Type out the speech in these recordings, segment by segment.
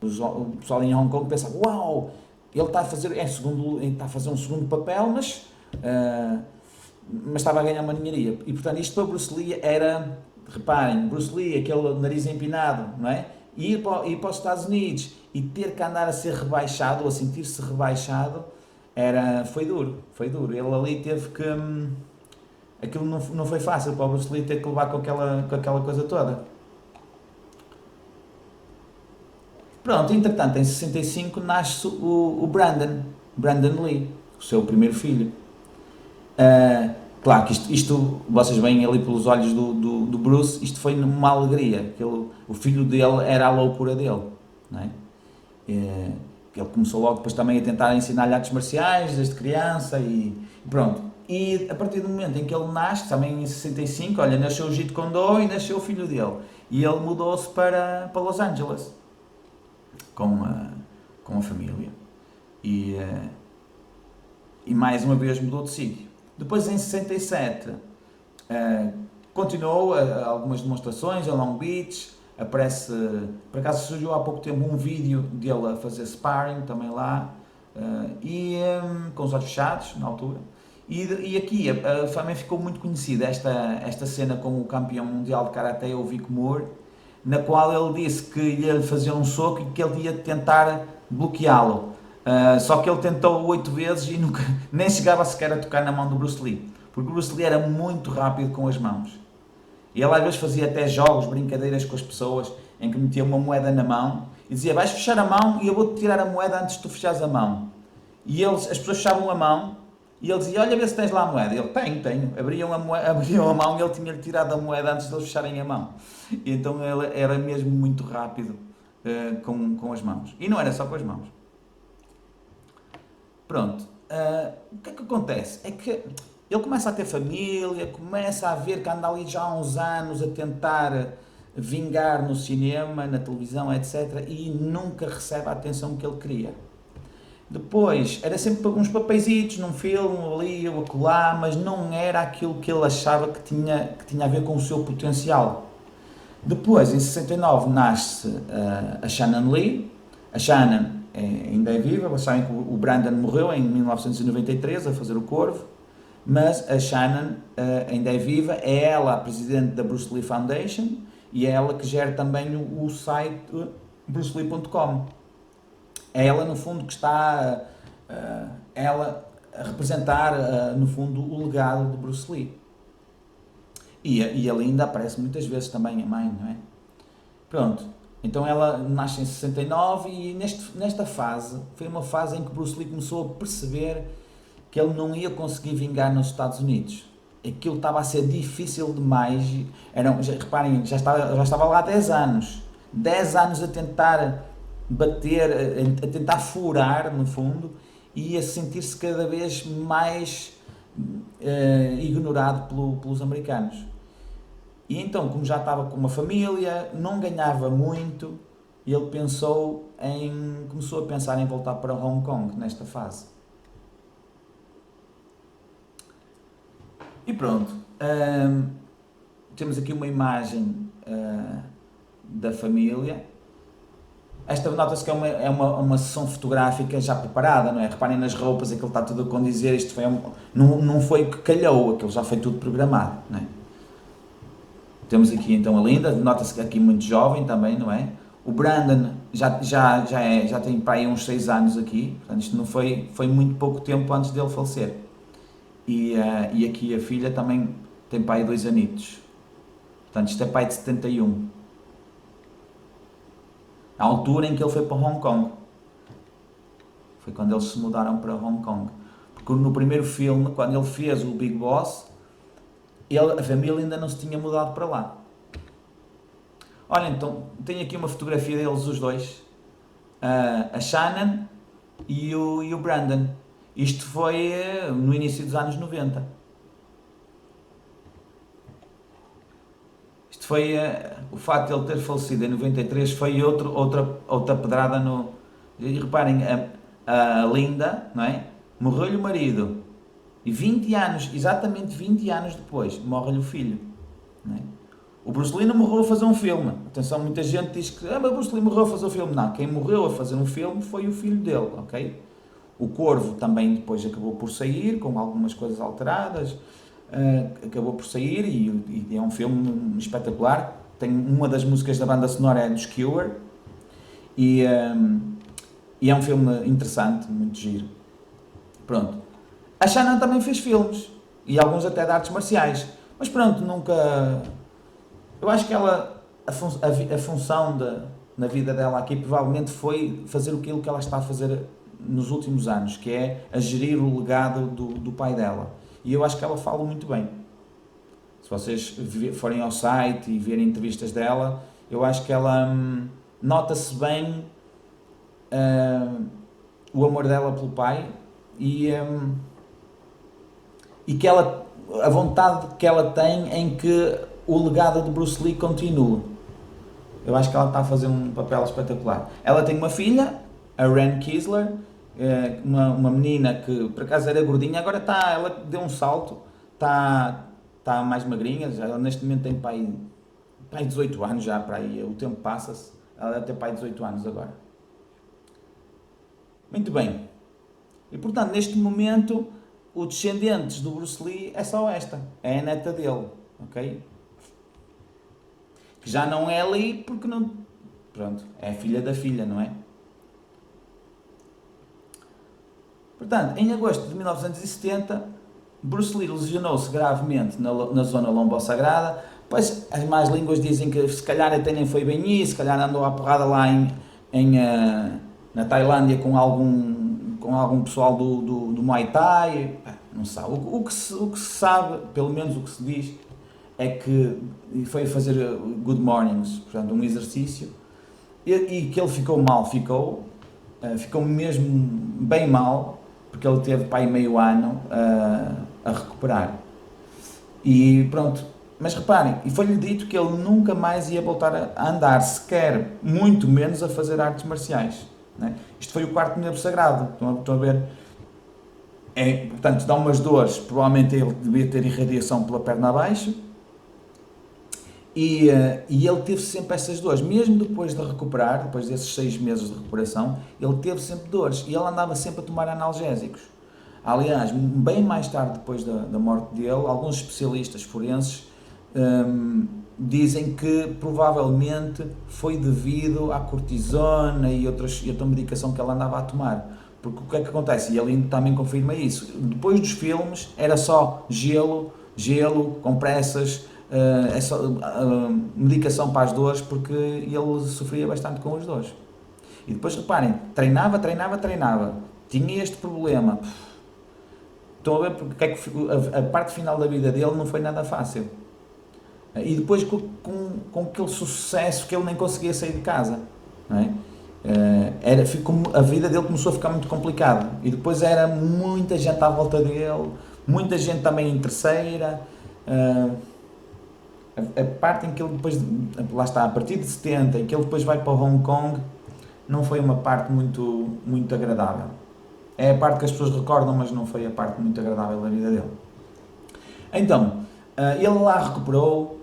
O pessoal em Hong Kong pensa, uau, ele está a fazer, está a fazer um segundo papel, mas estava a ganhar uma ninharia. E portanto, isto para Bruce Lee era, reparem, Bruce Lee, aquele nariz empinado, não é? Ir para os Estados Unidos e ter que andar a ser rebaixado, ou a sentir-se rebaixado, foi duro, foi duro. Ele ali teve que. Aquilo não foi fácil para o Bruce Lee ter que levar com aquela coisa toda. Pronto, entretanto, em 65 nasce o Brandon Lee, o seu primeiro filho. Claro que isto, vocês veem ali pelos olhos do Bruce, isto foi uma alegria. O filho dele era a loucura dele, não é? Ele começou logo depois também a tentar ensinar-lhe artes marciais desde criança e pronto. E a partir do momento em que ele nasce, também em 65, olha, nasceu o Jeet Kune Do e nasceu o filho dele. E ele mudou-se para Los Angeles com a família. E mais uma vez mudou de sítio. Depois em 67 continuou algumas demonstrações em Long Beach. Aparece, por acaso surgiu há pouco tempo um vídeo dele a fazer sparring também lá, com os olhos fechados na altura. E aqui também ficou muito conhecida esta cena com o campeão mundial de Karaté, o Vic Moore, na qual ele disse que ia fazer um soco e que ele ia tentar bloqueá-lo. Só que ele tentou 8 vezes e nunca, nem chegava sequer a tocar na mão do Bruce Lee, porque o Bruce Lee era muito rápido com as mãos. E ele às vezes fazia até jogos, brincadeiras com as pessoas, em que metia uma moeda na mão e dizia, vais fechar a mão e eu vou-te tirar a moeda antes de tu fechares a mão. E as pessoas fechavam a mão e ele dizia, olha, vê se tens lá a moeda. Ele, tenho. Abriam a mão e ele tinha-lhe tirado a moeda antes de eles fecharem a mão. E então ele era mesmo muito rápido com as mãos. E não era só com as mãos. Pronto. O que é que acontece? É que ele começa a ter família, começa a ver que anda ali já há uns anos a tentar vingar no cinema, na televisão, etc. E nunca recebe a atenção que ele queria. Depois, era sempre uns papeizitos num filme, ali ou acolá, mas não era aquilo que ele achava que tinha a ver com o seu potencial. Depois, em 69, nasce a Shannon Lee. A Shannon ainda é viva, vocês sabem que o Brandon morreu em 1993 a fazer o Corvo. Mas a Shannon ainda é viva, é ela a presidente da Bruce Lee Foundation e é ela que gera também o site brucelee.com. É ela, no fundo, que está ela a representar, no fundo, o legado de Bruce Lee. E ela ainda aparece muitas vezes também, a mãe, não é? Pronto, então ela nasce em 69 e nesta fase, foi uma fase em que Bruce Lee começou a perceber que ele não ia conseguir vingar nos Estados Unidos. Aquilo estava a ser difícil demais. Reparem, já estava lá há 10 anos. 10 anos a tentar bater, a tentar furar, no fundo, e a sentir-se cada vez mais ignorado pelos americanos. E então, como já estava com uma família, não ganhava muito, ele começou a pensar em voltar para Hong Kong, nesta fase. E pronto, temos aqui uma imagem da família. Esta nota-se que é uma sessão fotográfica já preparada, não é? Reparem nas roupas, aquilo está tudo a condizer, isto não foi o que calhou, aquilo já foi tudo programado, não é? Temos aqui então a Linda, nota-se que aqui muito jovem também, não é? O Brandon já tem para aí uns 6 anos aqui, portanto isto não foi muito pouco tempo antes dele falecer. E aqui a filha também tem pai 2 anitos. Portanto, isto é pai de 71. A altura em que ele foi para Hong Kong. Foi quando eles se mudaram para Hong Kong. Porque no primeiro filme, quando ele fez o Big Boss, a família ainda não se tinha mudado para lá. Olha, então, tenho aqui uma fotografia deles, os dois. A Shannon e o Brandon. Isto foi no início dos anos 90. Isto foi o facto de ele ter falecido em 93 foi outra pedrada no. E reparem, a Linda, não é? Morreu-lhe o marido e 20 anos, exatamente 20 anos depois, morre-lhe o filho, não é? O Bruce Lee não morreu a fazer um filme. Atenção, muita gente diz que mas o Bruce Lee morreu a fazer um filme. Não, quem morreu a fazer um filme foi o filho dele, ok? O Corvo também depois acabou por sair, com algumas coisas alteradas, acabou por sair e é um filme espetacular. Tem uma das músicas da banda sonora é dos Cure e, e é um filme interessante, muito giro. Pronto. A Shannon também fez filmes e alguns até de artes marciais, mas pronto, nunca. Eu acho que ela, a função na vida dela aqui provavelmente foi fazer aquilo que ela está a fazer nos últimos anos, que é a gerir o legado do pai dela. E eu acho que ela fala muito bem. Se vocês forem ao site e verem entrevistas dela, eu acho que ela nota-se bem o amor dela pelo pai e que ela, a vontade que ela tem em que o legado de Bruce Lee continue. Eu acho que ela está a fazer um papel espetacular. Ela tem uma filha, a Ren Kisler, uma menina que por acaso era gordinha, agora está, ela deu um salto, está mais magrinha, ela neste momento tem pai 18 anos já, para aí, o tempo passa-se, ela deve ter pai 18 anos agora. Muito bem. E portanto, neste momento, os descendentes do Bruce Lee é só esta, é a neta dele, ok? Que já não é Lee porque não. Pronto, é a filha da filha, não é? Portanto, em agosto de 1970, Bruce Lee lesionou-se gravemente na zona lombo-sagrada, pois as más línguas dizem que se calhar até nem foi bem isso, se calhar andou à porrada lá na Tailândia com algum pessoal do Muay Thai, não sabe. O que se sabe, pelo menos o que se diz, é que foi fazer good mornings, portanto um exercício, e que ele ficou mal, ficou mesmo bem mal, porque ele teve para aí meio ano a recuperar. E pronto, mas reparem, e foi-lhe dito que ele nunca mais ia voltar a andar, sequer, muito menos a fazer artes marciais. Né? Isto foi o quarto nervo sagrado, estão a ver? Portanto, dá umas dores, provavelmente ele devia ter irradiação pela perna abaixo, e ele teve sempre essas dores, mesmo depois de recuperar, depois desses 6 meses de recuperação, ele teve sempre dores, e ele andava sempre a tomar analgésicos. Aliás, bem mais tarde, depois da morte dele, alguns especialistas forenses dizem que provavelmente foi devido à cortisona e outra medicação que ele andava a tomar. Porque o que é que acontece? E ele também confirma isso. Depois dos filmes era só gelo, compressas, medicação para as dores, porque ele sofria bastante com as dores. E depois reparem, treinava, tinha este problema. Estão a ver porque é que a parte final da vida dele não foi nada fácil. E depois com aquele sucesso que ele nem conseguia sair de casa, não é? A vida dele começou a ficar muito complicada, e depois era muita gente à volta dele, muita gente também interesseira. A parte em que ele depois, lá está, a partir de 70, em que ele depois vai para Hong Kong, não foi uma parte muito agradável. É a parte que as pessoas recordam, mas não foi a parte muito agradável da vida dele. Então, ele lá recuperou,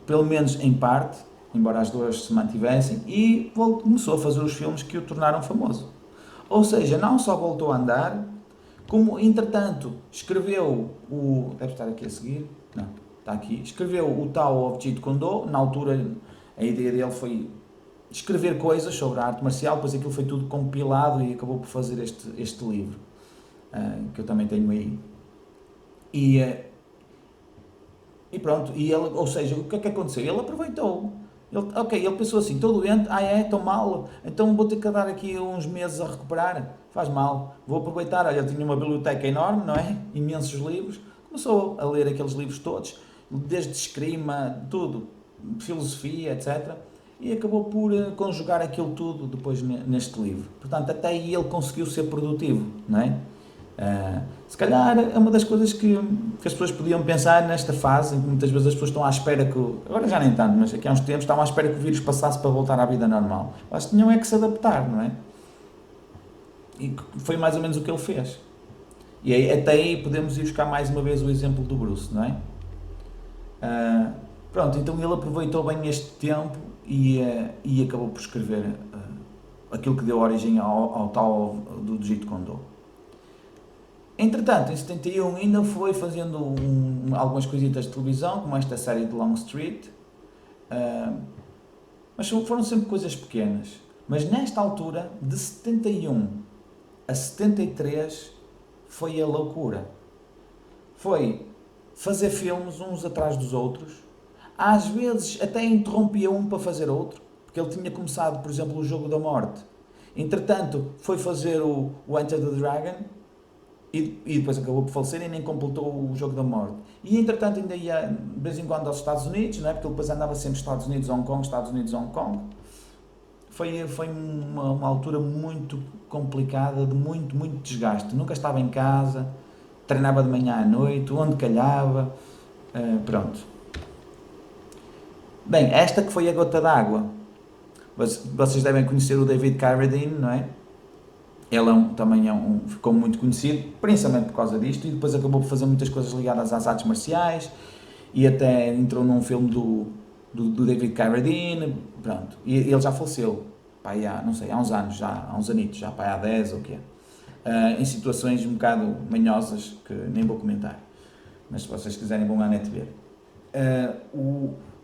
pelo menos em parte, embora as dores se mantivessem, e começou a fazer os filmes que o tornaram famoso. Ou seja, não só voltou a andar, como, entretanto, escreveu deve estar aqui a seguir, não, está aqui, escreveu o Tao of Jeet Kune Do. Na altura, a ideia dele foi escrever coisas sobre a arte marcial, depois aquilo foi tudo compilado e acabou por fazer este livro, que eu também tenho aí. E pronto, ou seja, o que é que aconteceu? Ele aproveitou. Ele pensou assim, estou doente, estou mal, então vou ter que dar aqui uns meses a recuperar, faz mal, vou aproveitar, olha, eu tinha uma biblioteca enorme, não é? Imensos livros, começou a ler aqueles livros todos, desde esgrima, tudo, filosofia, etc., e acabou por conjugar aquilo tudo depois neste livro. Portanto, até aí ele conseguiu ser produtivo, não é? Se calhar é uma das coisas que as pessoas podiam pensar nesta fase, em que muitas vezes as pessoas estão à espera que, agora já nem tanto, mas aqui há uns tempos estavam à espera que o vírus passasse para voltar à vida normal. Elas tinham é que se adaptar, não é? E foi mais ou menos o que ele fez. E aí, até aí podemos ir buscar mais uma vez o exemplo do Bruce, não é? Pronto, então ele aproveitou bem este tempo e acabou por escrever aquilo que deu origem ao tal do Jeet Kune Do. Entretanto, em 71 ainda foi fazendo algumas coisitas de televisão, como esta série de Longstreet, uh, mas foram sempre coisas pequenas. Mas nesta altura, de 71 a 73, foi a loucura. Foi fazer filmes uns atrás dos outros, às vezes até interrompia um para fazer outro, porque ele tinha começado, por exemplo, o Jogo da Morte. Entretanto, foi fazer o Enter the Dragon e depois acabou por falecer e nem completou o Jogo da Morte. E entretanto ainda ia de vez em quando aos Estados Unidos, não é? Porque ele depois andava sempre Estados Unidos, Hong Kong, Estados Unidos, Hong Kong. Foi uma altura muito complicada, de muito desgaste. Nunca estava em casa, treinava de manhã à noite, onde calhava, pronto. Bem, esta que foi a gota d'água. Vocês devem conhecer o David Carradine, não é? Ele também ficou muito conhecido, principalmente por causa disto, e depois acabou por fazer muitas coisas ligadas às artes marciais, e até entrou num filme do David Carradine, pronto. E ele já faleceu, pá, há, não sei, há uns anos, já, há uns anitos, já, pá, há 10 ou o que é. Em situações um bocado manhosas, que nem vou comentar, mas se vocês quiserem vão à net ver.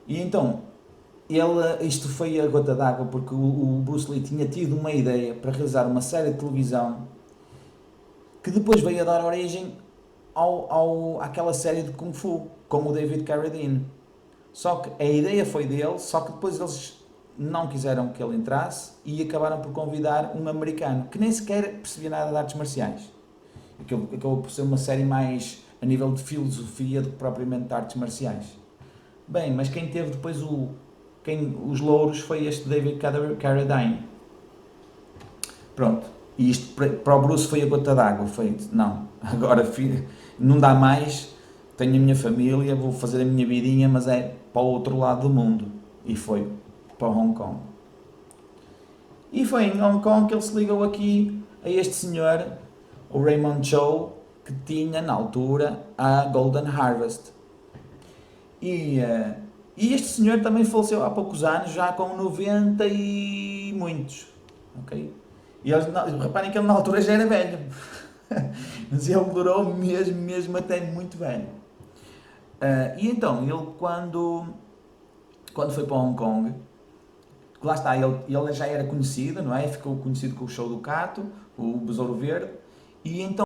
E então, isto foi a gota d'água porque o Bruce Lee tinha tido uma ideia para realizar uma série de televisão que depois veio a dar origem àquela série de Kung Fu, com o David Carradine. Só que a ideia foi dele, só que depois eles não quiseram que ele entrasse e acabaram por convidar um americano que nem sequer percebia nada de artes marciais. Acabou por ser uma série mais a nível de filosofia do que propriamente de artes marciais. Bem, mas quem teve depois os louros foi este David Carradine. Pronto. E isto para o Bruce foi a gota d'água. Foi, não, agora filho, não dá mais, tenho a minha família, vou fazer a minha vidinha, mas é para o outro lado do mundo. E foi para Hong Kong. E foi em Hong Kong que ele se ligou aqui a este senhor, o Raymond Chow, que tinha na altura a Golden Harvest. E este senhor também faleceu há poucos anos, já com 90 e muitos. Ok? E reparem que ele na altura já era velho. Mas ele durou mesmo até muito velho. E então, ele quando foi para Hong Kong, lá está, ele já era conhecido, não é? Ficou conhecido com o Show do Cato, o Besouro Verde, e então